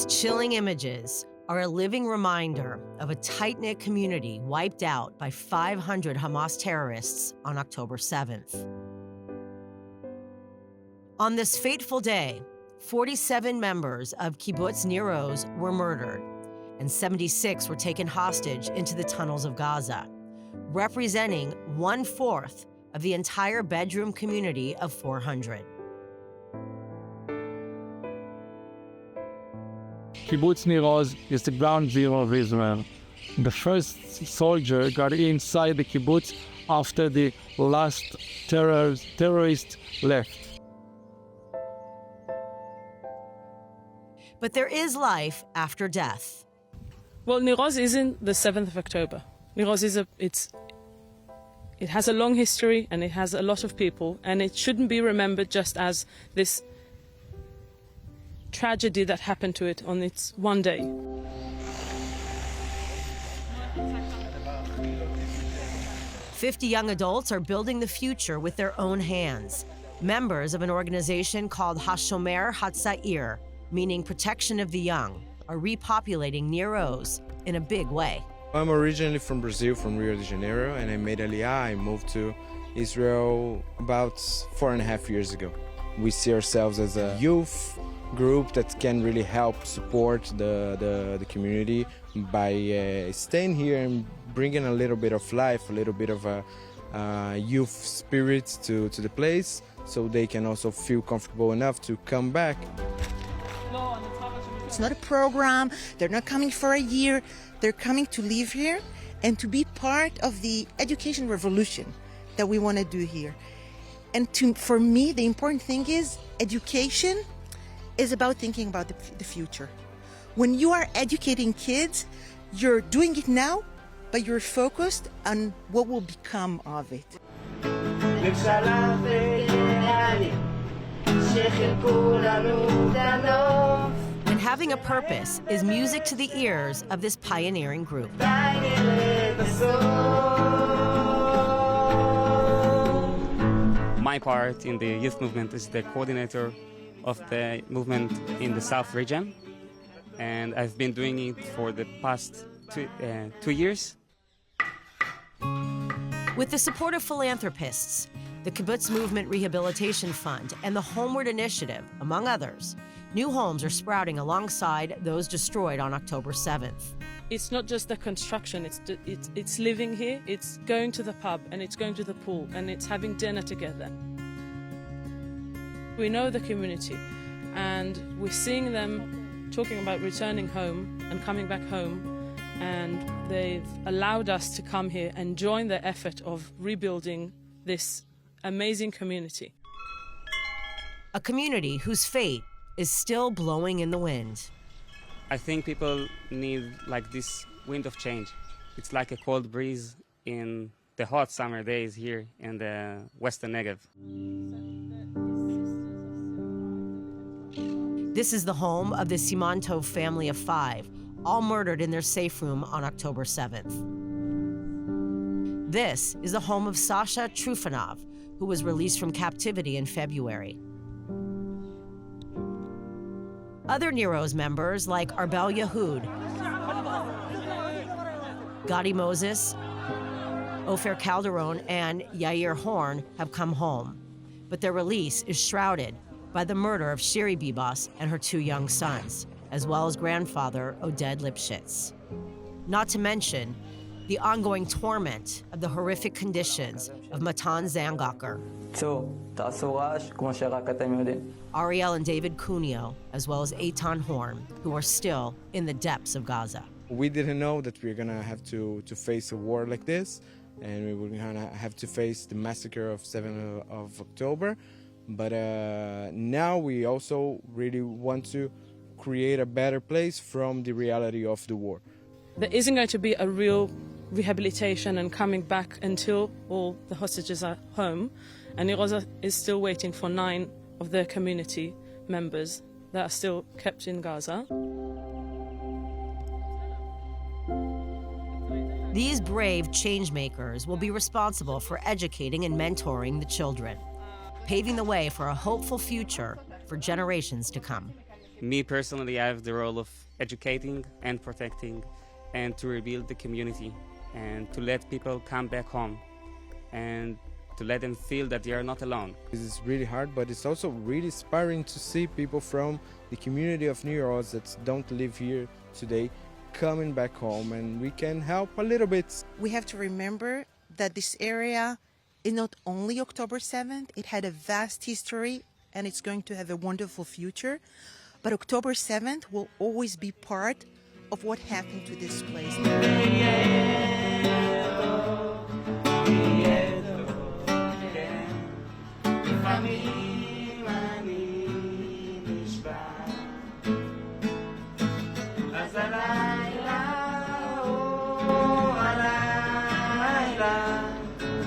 These chilling images are a living reminder of a tight-knit community wiped out by 500 Hamas terrorists on October 7th. On this fateful day, 47 members of Kibbutz Nir Oz were murdered, and 76 were taken hostage into the tunnels of Gaza, representing 1/4 of the entire bedroom community of 400. Kibbutz Nir Oz is the ground zero of Israel. The first soldier got inside the kibbutz after the last terrorist left. But there is life after death. Well, Nir Oz isn't the 7th of October. Nir Oz it has a long history and it has a lot of people, and it shouldn't be remembered just as this tragedy that happened to it on its one day. "50 young adults are building the future with their own hands, members of an organization called Hashomer Hatzair, meaning protection of the young, are repopulating Nir Oz in a big way. I'm originally from Brazil, from Rio de Janeiro, and I made Aliyah. I moved to Israel about 4.5 years ago. We see ourselves as a youth group that can really help support the community by staying here and bringing a little bit of life, a little bit of a youth spirit to the place, so they can also feel comfortable enough to come back. It's not a program. They're not coming for a year. They're coming to live here and to be part of the education revolution that we want to do here. And for me, the important thing is education is about thinking about the future. When you are educating kids, you're doing it now, but you're focused on what will become of it. And having a purpose is music to the ears of this pioneering group. My part in the youth movement is the coordinator of the movement in the South region, and I've been doing it for the past 2 years. With the support of philanthropists, the Kibbutz Movement Rehabilitation Fund, and the Homeward Initiative, among others, new homes are sprouting alongside those destroyed on October 7th. It's not just the construction, it's living here, it's going to the pub, and it's going to the pool, and it's having dinner together. We know the community, and we're seeing them talking about returning home and coming back home, and they've allowed us to come here and join the effort of rebuilding this amazing community. A community whose fate is still blowing in the wind. I think people need like this wind of change. It's like a cold breeze in the hot summer days here in the Western Negev. This is the home of the Siman Tov family of 5, all murdered in their safe room on October 7th. This is the home of Sasha Trufanov, who was released from captivity in February. Other Nir Oz members like Arbel Yehud, Gadi Moses, Ofer Calderon, and Yair Horn have come home, but their release is shrouded by the murder of Shiri Bibas and her 2 young sons, as well as grandfather Oded Lipschitz. Not to mention the ongoing torment of the horrific conditions of Matan Zangacher, Ariel and David Cuneo, as well as Eitan Horn, who are still in the depths of Gaza. We didn't know that we were going to have to face a war like this, and we were going to have to face the massacre of 7th of October. But now we also really want to create a better place from the reality of the war. There isn't going to be a real rehabilitation and coming back until all the hostages are home, and Nir Oz is still waiting for 9 of their community members that are still kept in Gaza. These brave changemakers will be responsible for educating and mentoring the children, paving the way for a hopeful future for generations to come. Me personally, I have the role of educating and protecting and to rebuild the community and to let people come back home and to let them feel that they are not alone. It's really hard, but it's also really inspiring to see people from the community of Nir Oz that don't live here today coming back home, and we can help a little bit. We have to remember that this area is not only October 7th, it had a vast history and it's going to have a wonderful future, but October 7th will always be part of what happened to this place.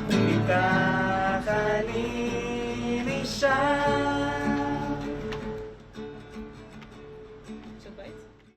איתך אני נשאר